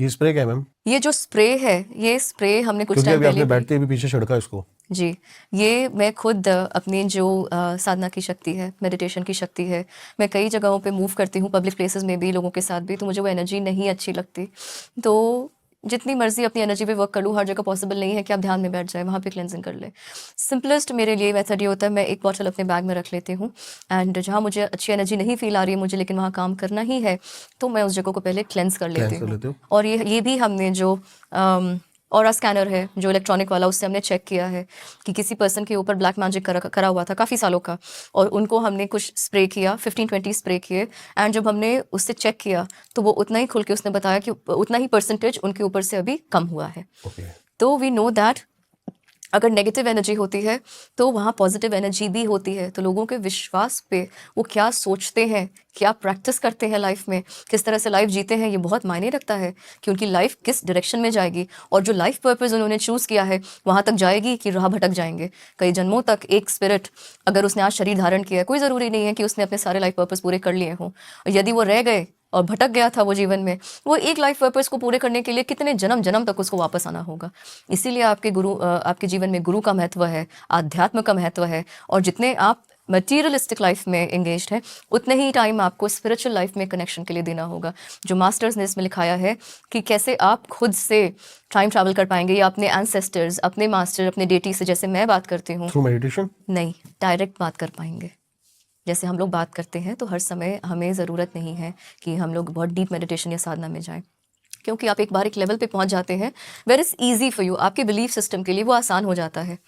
ये स्प्रे क्या है मैम? ये जो स्प्रे है, ये स्प्रे हमने कुछ क्योंकि टाइम अभी आपने पहले बैठते भी पीछे छिड़का इसको। जी, ये मैं खुद अपनी जो साधना की शक्ति है, मेडिटेशन की शक्ति है, मैं कई जगहों पे मूव करती हूँ, पब्लिक प्लेसेस में भी, लोगों के साथ भी, तो मुझे वो एनर्जी नहीं अच्छी लगती। तो जितनी मर्जी अपनी एनर्जी पे वर्क कर लूँ, हर जगह पॉसिबल नहीं है कि आप ध्यान में बैठ जाए, वहाँ पे क्लेंजिंग कर ले। सिंपलेस्ट मेरे लिए मेथड ये होता है, मैं एक बॉटल अपने बैग में रख लेती हूँ, एंड जहाँ मुझे अच्छी एनर्जी नहीं फील आ रही है मुझे, लेकिन वहाँ काम करना ही है, तो मैं उस जगह को पहले क्लेंस कर लेती क्लेंस कर हूँ। लेते हो? और ये भी हमने जो ऑरा स्कैनर है, जो इलेक्ट्रॉनिक वाला, उससे हमने चेक किया है कि किसी पर्सन के ऊपर ब्लैक मैजिक करा हुआ था काफ़ी सालों का, और उनको हमने कुछ स्प्रे किया, 15-20 स्प्रे किए, एंड जब हमने उससे चेक किया तो वो उतना ही खुल के उसने बताया कि उतना ही परसेंटेज उनके ऊपर से अभी कम हुआ है। ओके। तो वी नो दैट अगर नेगेटिव एनर्जी होती है तो वहाँ पॉजिटिव एनर्जी भी होती है। तो लोगों के विश्वास पे, वो क्या सोचते हैं, क्या प्रैक्टिस करते हैं लाइफ में, किस तरह से लाइफ जीते हैं, ये बहुत मायने रखता है कि उनकी लाइफ किस डायरेक्शन में जाएगी, और जो लाइफ पर्पस उन्होंने चूज़ किया है वहाँ तक जाएगी कि राह भटक जाएंगे। कई जन्मों तक एक स्पिरिट, अगर उसने आज शरीर धारण किया है, कोई ज़रूरी नहीं है कि उसने अपने सारे लाइफ पर्पस पूरे कर लिए हों। यदि वो रह गए और भटक गया था वो जीवन में, वो एक लाइफ पर्पस को पूरे करने के लिए कितने जन्म जन्म तक उसको वापस आना होगा। इसीलिए आपके जीवन में गुरु का महत्व है, आध्यात्म का महत्व है, और जितने आप मटीरियलिस्टिक लाइफ में एंगेज्ड हैं, उतने ही टाइम आपको स्पिरिचुअल लाइफ में कनेक्शन के लिए देना होगा। जो मास्टर्स ने इसमें लिखाया है कि कैसे आप खुद से टाइम ट्रैवल कर पाएंगे, या अपने एंसेस्टर्स, अपने मास्टर, अपने डेटी से, जैसे मैं बात करती हूँ, थ्रू मेडिटेशन? नहीं, डायरेक्ट बात कर पाएंगे। जैसे हम लोग बात करते हैं, तो हर समय हमें ज़रूरत नहीं है कि हम लोग बहुत डीप मेडिटेशन या साधना में जाएं, क्योंकि आप एक बार एक लेवल पे पहुंच जाते हैं where is easy for you, आपके बिलीफ सिस्टम के लिए वो आसान हो जाता है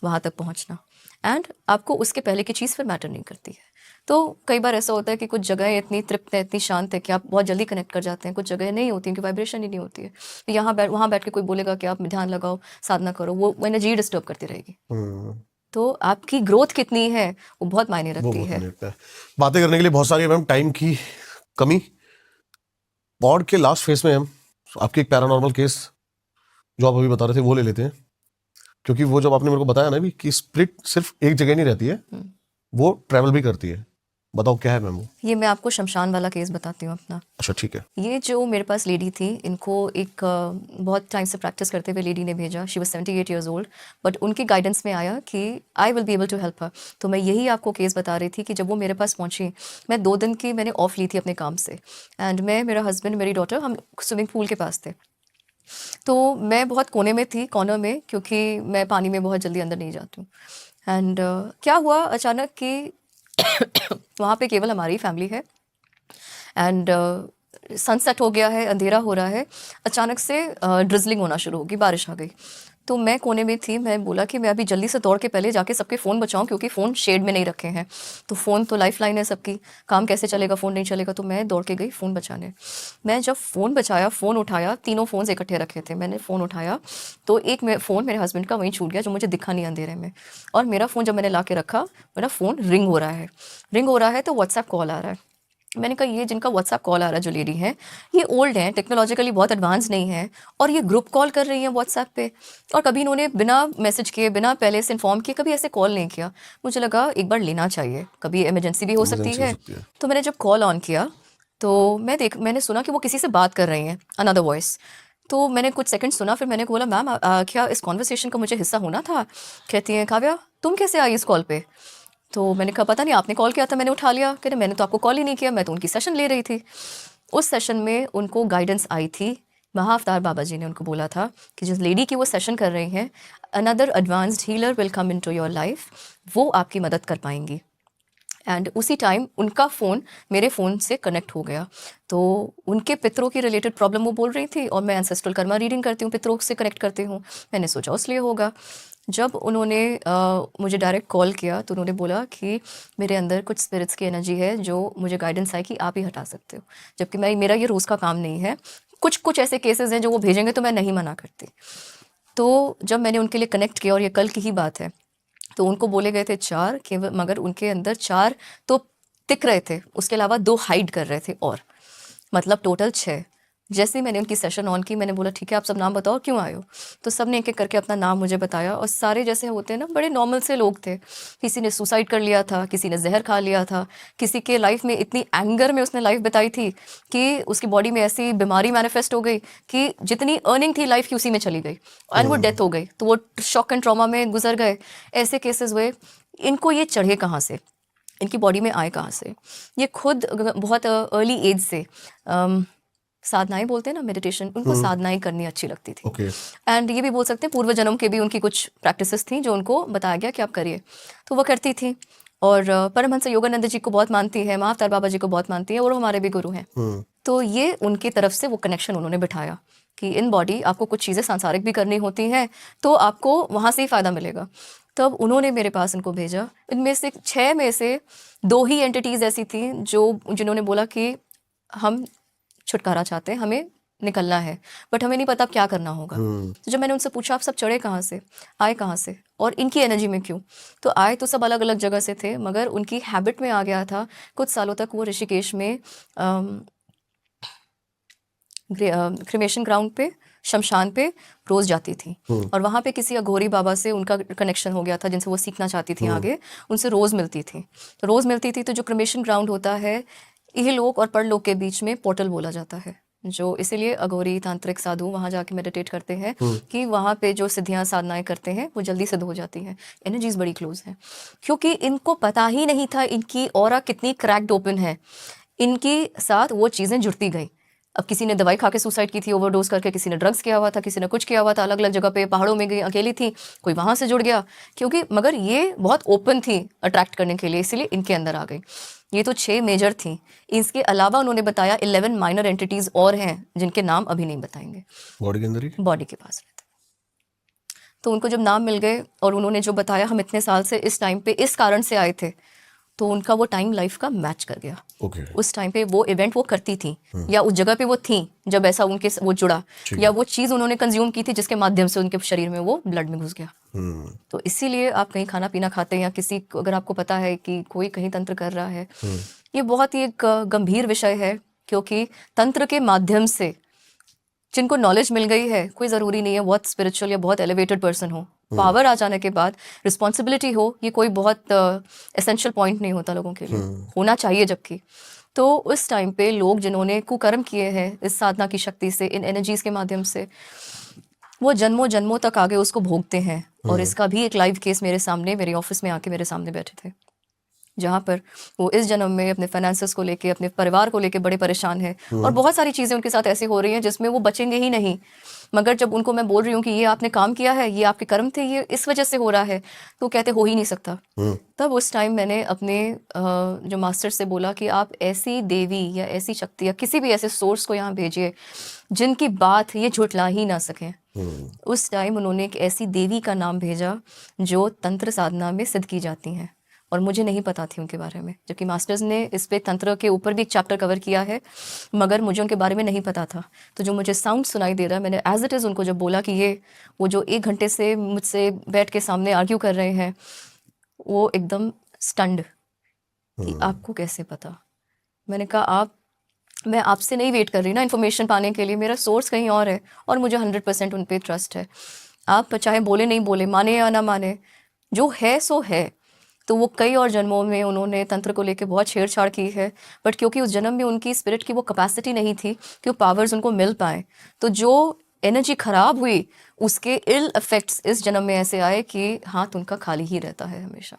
वहाँ तक पहुँचना, एंड आपको उसके पहले की चीज़ फिर मैटर नहीं करती है। तो कई बार ऐसा होता है कि कुछ जगह इतनी तृप्त है, इतनी शांत है कि आप बहुत जल्दी कनेक्ट कर जाते हैं, कुछ जगह नहीं होती हैं कि वाइब्रेशन ही नहीं होती है। तो वहाँ बैठ के कोई बोलेगा कि आप ध्यान लगाओ, साधना करो, वो एनर्जी डिस्टर्ब करती रहेगी। तो आपकी ग्रोथ कितनी है वो बहुत मायने वो रखती बहुत है। मायने रखता है। बातें करने के लिए बहुत सारी है मैम, टाइम की कमी। पॉड के लास्ट फेज में हम आपकी एक पैरानॉर्मल केस जो आप अभी बता रहे थे वो ले लेते हैं, क्योंकि वो जब आपने मेरे को बताया ना भी कि स्प्रिट सिर्फ एक जगह नहीं रहती है, वो ट्रैवल भी करती है। बताओ क्या है मैम वो? ये मैं आपको शमशान वाला केस बताती हूँ अपना। अच्छा ठीक है। ये जो मेरे पास लेडी थी, इनको एक बहुत टाइम से प्रैक्टिस करते हुए लेडी ने भेजा, she was 78 years old, but उनके गाइडेंस में आया कि I will be able to help her. तो मैं यही आपको केस बता रही थी कि जब वो मेरे पास पहुंची, मैं 2 दिन की मैंने ऑफ ली थी अपने काम से, एंड मैं, मेरा हस्बैंड, मेरी डॉटर, हम स्विमिंग पूल के पास थे। तो मैं बहुत कोने में थी, कॉर्नर में, क्योंकि मैं पानी में बहुत जल्दी अंदर नहीं जाती हूँ। एंड क्या हुआ अचानक कि वहाँ पे केवल हमारी फैमिली है, एंड सनसेट हो गया है, अंधेरा हो रहा है, अचानक से ड्रिजलिंग होना शुरू होगी, बारिश आ गई। तो मैं कोने में थी, मैं बोला कि मैं अभी जल्दी से दौड़ के पहले जाके सबके फ़ोन बचाऊं, क्योंकि फ़ोन शेड में नहीं रखे हैं, तो फ़ोन तो लाइफ लाइन है सबकी, काम कैसे चलेगा, फ़ोन नहीं चलेगा। तो मैं दौड़ के गई फ़ोन बचाने। मैं जब फ़ोन बचाया, फ़ोन उठाया, तीनों फ़ोन्स इकट्ठे रखे थे, मैंने फ़ोन उठाया तो एक फ़ोन मेरे हस्बैंड का वहीं छूट गया, जो मुझे दिखा नहीं अंधेरे में, और मेरा फ़ोन जब मैंने ला के रखा, मेरा फ़ोन रिंग हो रहा है, तो व्हाट्सएप कॉल आ रहा है। मैंने कहा ये जिनका व्हाट्सएप कॉल आ रहा है, जो लेडी है, ये ओल्ड हैं, टेक्नोलॉजिकली बहुत एडवांस नहीं है, और ये ग्रुप कॉल कर रही हैं व्हाट्सएप पे, और कभी इन्होंने बिना मैसेज किए, बिना पहले से इन्फॉर्म किए कभी ऐसे कॉल नहीं किया। मुझे लगा एक बार लेना चाहिए, कभी इमरजेंसी भी हो सकती इमरजेंसी हो है। सकती है। तो मैंने जब कॉल ऑन किया तो मैंने सुना कि वो किसी से बात कर रही हैं, अनदर वॉइस। तो मैंने कुछ सेकंड सुना, फिर मैंने बोला मैम क्या इस कॉन्वर्सेशन का मुझे हिस्सा होना था? कहती हैं काव्या तुम कैसे आई इस कॉल पे? तो मैंने कहा पता नहीं, आपने कॉल किया था, मैंने उठा लिया। कह रहे मैंने तो आपको कॉल ही नहीं किया, मैं तो उनकी सेशन ले रही थी। उस सेशन में उनको गाइडेंस आई थी, महाअवतार बाबा जी ने उनको बोला था कि जिस लेडी की वो सेशन कर रही हैं, another advanced healer will come into your life, वो आपकी मदद कर पाएंगी। एंड उसी टाइम उनका फ़ोन मेरे फ़ोन से कनेक्ट हो गया। तो उनके पितरों की रिलेटेड प्रॉब्लम वो बोल रही थी, और मैं एंसेस्ट्रल कर्मा रीडिंग करती हूँ, पितरों से कनेक्ट करती हूँ, मैंने सोचा उसलिए होगा। जब उन्होंने मुझे डायरेक्ट कॉल किया तो उन्होंने बोला कि मेरे अंदर कुछ स्पिरिट्स की एनर्जी है, जो मुझे गाइडेंस आई कि आप ही हटा सकते हो, जबकि मेरा ये रोज़ का काम नहीं है। कुछ ऐसे केसेस हैं जो वो भेजेंगे तो मैं नहीं मना करती। तो जब मैंने उनके लिए कनेक्ट किया, और ये कल की ही बात है, तो उनको बोले गए थे 4, मगर उनके अंदर 4 तो टिक रहे थे, उसके अलावा 2 हाइड कर रहे थे, और मतलब टोटल 6। जैसे ही मैंने उनकी सेशन ऑन की, मैंने बोला ठीक है आप सब नाम बताओ क्यों आए हो। तो सब ने एक एक करके अपना नाम मुझे बताया और सारे जैसे होते हैं ना बड़े नॉर्मल से लोग थे। किसी ने सुसाइड कर लिया था, किसी ने जहर खा लिया था, किसी के लाइफ में इतनी एंगर में उसने लाइफ बताई थी कि उसकी बॉडी में ऐसी बीमारी मैनिफेस्ट हो गई कि जितनी अर्निंग थी लाइफ की उसी में चली गई एंड वो डेथ हो गई। तो वो शॉक एंड ट्रॉमा में गुजर गए। ऐसे केसेस हुए। इनको ये चढ़े कहाँ से, इनकी बॉडी में आए कहाँ से? ये खुद बहुत अर्ली एज से साधनाएं बोलते हैं ना, मेडिटेशन, उनको साधनाएं करनी अच्छी लगती थी। ओके। एंड ये भी बोल सकते हैं पूर्व जन्म के भी उनकी कुछ प्रैक्टिसेस थी जो उनको बताया गया कि आप करिए, तो वो करती थी। और परमहंस योगानंद जी को बहुत मानती है, महाअवतार बाबा जी को बहुत मानती है और वो हमारे भी गुरु हैं। तो ये उनकी तरफ से वो कनेक्शन उन्होंने बिठाया कि इन बॉडी आपको कुछ चीज़ें सांसारिक भी करनी होती हैं तो आपको वहाँ से ही फ़ायदा मिलेगा। तब उन्होंने मेरे पास इनको भेजा। इनमें से 6 में से 2 ही एंटिटीज़ ऐसी थी जिन्होंने बोला कि हम छुटकारा चाहते हैं, हमें निकलना है, बट हमें नहीं पता अब क्या करना होगा। तो जब मैंने उनसे पूछा आप सब चढ़े कहाँ से, आए कहाँ से और इनकी एनर्जी में क्यों, तो आए तो सब अलग अलग जगह से थे, मगर उनकी हैबिट में आ गया था। कुछ सालों तक वो ऋषिकेश में क्रिमेशन ग्राउंड पे, शमशान पे रोज जाती थी और वहाँ पे किसी अघोरी बाबा से उनका कनेक्शन हो गया था जिनसे वो सीखना चाहती थी आगे, उनसे रोज मिलती थी। तो रोज मिलती थी तो जो क्रिमेशन ग्राउंड होता है, इहलोक और परलोक के बीच में पोर्टल बोला जाता है, जो इसीलिए अघोरी तांत्रिक साधु वहाँ जाके मेडिटेट करते हैं कि वहाँ पे जो सिद्धियाँ साधनाएं करते हैं वो जल्दी सिद्ध हो जाती हैं। एनर्जीज बड़ी क्लोज हैं क्योंकि इनको पता ही नहीं था इनकी ऑरा कितनी क्रैक्ड ओपन है। इनके साथ वो चीज़ें जुड़ती गई। अब किसी ने दवाई खा के सुसाइड की थी ओवरडोज करके, किसी ने ड्रग्स किया हुआ था, किसी ने कुछ किया हुआ था, अलग अलग जगह पे पहाड़ों में गई अकेली थी, कोई वहाँ से जुड़ गया क्योंकि मगर ये बहुत ओपन थी अट्रैक्ट करने के लिए, इसीलिए इनके अंदर आ गई। ये तो 6 मेजर थी। इसके अलावा उन्होंने बताया 11 माइनर एंटिटीज और हैं जिनके नाम अभी नहीं बताएंगे, बॉडी के अंदर ही, बॉडी के पास रहते। तो उनको जब नाम मिल गए और उन्होंने जो बताया हम इतने साल से इस टाइम पे इस कारण से आए थे, तो उनका वो टाइम लाइफ का मैच कर गया। ओके। उस टाइम पे वो इवेंट वो करती थी या उस जगह पे वो थी जब ऐसा उनके वो जुड़ा, या वो चीज़ उन्होंने कंज्यूम की थी जिसके माध्यम से उनके शरीर में वो ब्लड में घुस गया। तो इसीलिए आप कहीं खाना पीना खाते हैं या किसी अगर आपको पता है कि कोई कहीं तंत्र कर रहा है, ये बहुत ही एक गंभीर विषय है क्योंकि तंत्र के माध्यम से जिनको नॉलेज मिल गई है, कोई ज़रूरी नहीं है बहुत स्पिरिचुअल या बहुत एलिवेटेड पर्सन हो, पावर आ जाने के बाद रिस्पॉन्सिबिलिटी हो, ये कोई बहुत एसेंशियल पॉइंट नहीं होता लोगों के लिए, होना चाहिए। जबकि तो उस टाइम पे लोग जिन्होंने कुकर्म किए हैं इस साधना की शक्ति से, इन एनर्जीज के माध्यम से, वो जन्मों जन्मों तक आगे उसको भोगते हैं। और इसका भी एक लाइव केस मेरे सामने, मेरे ऑफिस में आके मेरे सामने बैठे थे, जहाँ पर वो इस जन्म में अपने फाइनेंसेस को लेके, अपने परिवार को लेके बड़े परेशान हैं और बहुत सारी चीज़ें उनके साथ ऐसी हो रही हैं जिसमें वो बचेंगे ही नहीं। मगर जब उनको मैं बोल रही हूँ कि ये आपने काम किया है, ये आपके कर्म थे, ये इस वजह से हो रहा है, तो कहते हो ही नहीं सकता। तब उस टाइम मैंने अपने जो मास्टर से बोला कि आप ऐसी देवी या ऐसी शक्ति या किसी भी ऐसे सोर्स को यहाँ भेजिए जिनकी बात ये झुठला ही ना सकें। उस टाइम उन्होंने एक ऐसी देवी का नाम भेजा जो तंत्र साधना में सिद्ध की जाती हैं और मुझे नहीं पता थी उनके बारे में, जबकि मास्टर्स ने इस पे तंत्र के ऊपर भी एक चैप्टर कवर किया है, मगर मुझे उनके बारे में नहीं पता था। तो जो मुझे साउंड सुनाई दे रहा है, मैंने एज इट इज़ उनको जब बोला कि ये वो जो 1 घंटे से मुझसे बैठ के सामने आर्ग्यू कर रहे हैं, वो एकदम स्टंड कि आपको कैसे पता। मैंने कहा मैं आपसे नहीं वेट कर रही ना इन्फॉर्मेशन पाने के लिए, मेरा सोर्स कहीं और है और मुझे 100% उन पर ट्रस्ट है। आप चाहे बोले नहीं बोले, माने या ना माने, जो है सो है। तो वो कई और जन्मों में उन्होंने तंत्र को लेके बहुत छेड़छाड़ की है, बट क्योंकि उस जन्म में उनकी स्पिरिट की वो कैपेसिटी नहीं थी कि वो पावर्स उनको मिल पाए, तो जो एनर्जी खराब हुई उसके इल इफेक्ट्स इस जन्म में ऐसे आए कि हाथ उनका खाली ही रहता है हमेशा।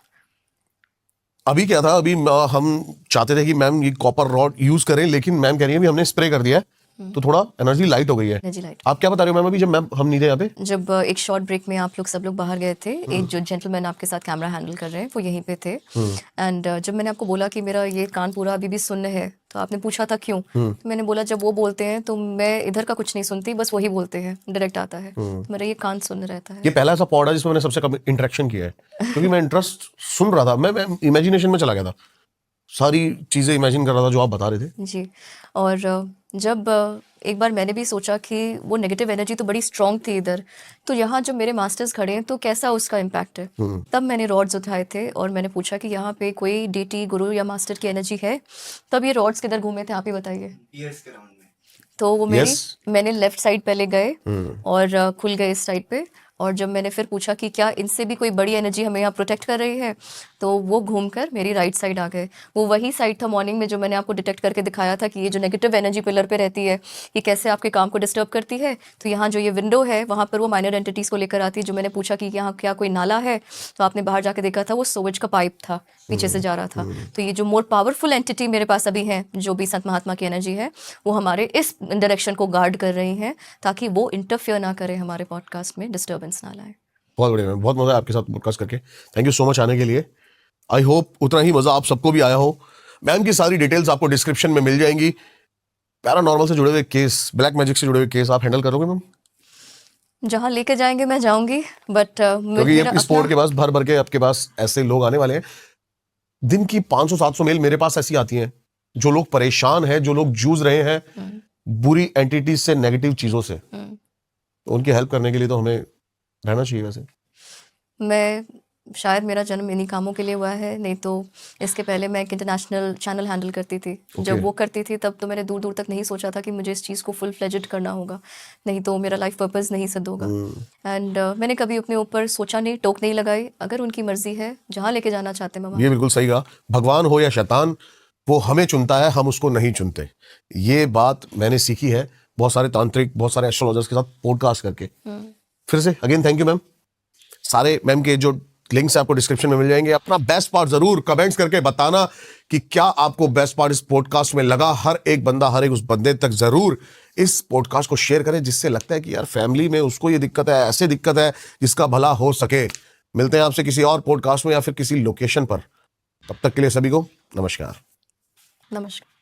अभी क्या था, अभी हम चाहते थे कि मैम ये कॉपर रॉड यूज करें, लेकिन मैम कह रही है भी हमने स्प्रे कर दिया है तो थोड़ा एनर्जी लाइट हो गई है। Energy light. आप क्या बता रहे हो मैम अभी, जब मैम हम नहीं थे यहाँ पे? जब एक शॉर्ट ब्रेक में आप लोग सब लोग बाहर गए थे, एक जो जेंटलमैन आपके साथ कैमरा हैंडल कर रहे हैं वो यहीं पे थे, एंड जब मैंने आपको बोला कि मेरा ये कान पूरा अभी भी सुन्न है, तो आपने पूछा था क्यों, तो मैंने बोला जब वो बोलते हैं तो मैं इधर का कुछ नहीं सुनती, बस वही बोलते हैं डायरेक्ट आता है, तो मेरा ये कान सुन्न रहता है। ये पहला ऐसा पॉड है जिसमें मैंने सबसे कम इंटरेक्शन किया है क्योंकि मैं इंटरेस्ट सुन रहा था, मैं इमेजिनेशन में चला गया था, सारी चीजें इमेजिन कर रहा था जो आप बता रहे थे जी। और जब एक बार मैंने भी सोचा कि वो नेगेटिव एनर्जी तो बड़ी स्ट्रॉन्ग थी इधर, तो यहाँ जब मेरे मास्टर्स खड़े हैं तो कैसा उसका इम्पैक्ट है, तब मैंने रॉड्स उठाए थे और मैंने पूछा कि यहाँ पे कोई डीटी गुरु या मास्टर की एनर्जी है। तब ये रॉड्स किधर घूमे थे आप ही बताइए। तो वो मेरी Yes. मैंने लेफ्ट साइड पहले गए हम्म। और खुल गए इस साइड पे। और जब मैंने फिर पूछा कि क्या इनसे भी कोई बड़ी एनर्जी हमें यहाँ प्रोटेक्ट कर रही है, तो वो घूमकर मेरी राइट साइड आ गए। वो वही साइड था मॉर्निंग में जो मैंने आपको डिटेक्ट करके दिखाया था कि ये जो नेगेटिव एनर्जी पिलर पे रहती है, ये कैसे आपके काम को डिस्टर्ब करती है। तो यहाँ जो ये विंडो है, वहाँ पर वो माइनर एंटिटीज़ को लेकर आती है। जो मैंने पूछा कि यहाँ क्या कोई नाला है, तो आपने बाहर जाके देखा था वो सोवेज का पाइप था, पीछे से जा रहा था। तो ये जो मोर पावरफुल एंटिटी मेरे पास अभी है, जो भी संत महात्मा की एनर्जी है, वो हमारे इस डायरेक्शन को गार्ड कर रही हैं, ताकि वो इंटरफेयर ना करे, हमारे पॉडकास्ट में डिस्टर्बेंस ना लाए। बहुत बढ़िया मैम, बहुत मजा आया आपके साथ पॉडकास्ट करके। थैंक यू सो मच आने के लिए। आई होप उतना ही मजा आप सबको भी आया हो। मैम की सारी डिटेल्स आपको डिस्क्रिप्शन में मिल जाएंगी। पैरानॉर्मल से जुड़े हुए केस, ब्लैक मैजिक से जुड़े हुए केस आप हैंडल करोगे मैम? जहाँ लेके जाएंगे मैं जाऊंगी, बट क्योंकि ये इस पोर्ट के पास भर भर के आपके पास ऐसे लोग आने वाले हैं। दिन की 500-700 मेल मेरे पास ऐसी आती हैं, जो लोग परेशान हैं, जो लोग जूझ रहे हैं बुरी एंटिटीज से, नेगेटिव चीजों से। तो उनकी हेल्प करने के लिए तो हमें रहना चाहिए। वैसे मैं शायद मेरा जन्म इन्हीं कामों के लिए हुआ है, नहीं तो इसके पहले मैं एक इंटरनेशनल चैनल हैंडल करती थी। जब वो करती थी तब तो मैंने दूर दूर तक नहीं सोचा था कि मुझे इस चीज़ को फुल फ्लेजेड करना होगा, नहीं तो मेरा लाइफ पर्पस नहीं सिद्ध होगा। एंड मैंने कभी अपने ऊपर सोचा नहीं, टोक नहीं लगाई। अगर उनकी मर्जी है, जहाँ लेके जाना चाहते हैं, ये बिल्कुल सही कहा। भगवान हो या शैतान, वो हमें चुनता है, हम उसको नहीं चुनते। ये बात मैंने सीखी है बहुत सारे तांत्रिक, बहुत सारे एस्ट्रोलॉजर्स के साथ पॉडकास्ट करके। फिर से अगेन थैंक यू मैम। सारे मैम के जो लिंक्स आपको डिस्क्रिप्शन में मिल जाएंगे। अपना बेस्ट पार्ट जरूर कमेंट्स करके बताना कि क्या आपको बेस्ट पार्ट इस पॉडकास्ट में लगा। हर एक बंदा, हर एक उस बंदे तक जरूर इस पॉडकास्ट को शेयर करें, जिससे लगता है कि यार फैमिली में उसको ये दिक्कत है, ऐसे दिक्कत है, जिसका भला हो सके। मिलते हैं आपसे किसी और पॉडकास्ट में या फिर किसी लोकेशन पर। तब तक के लिए सभी को नमस्कार। नमस्कार।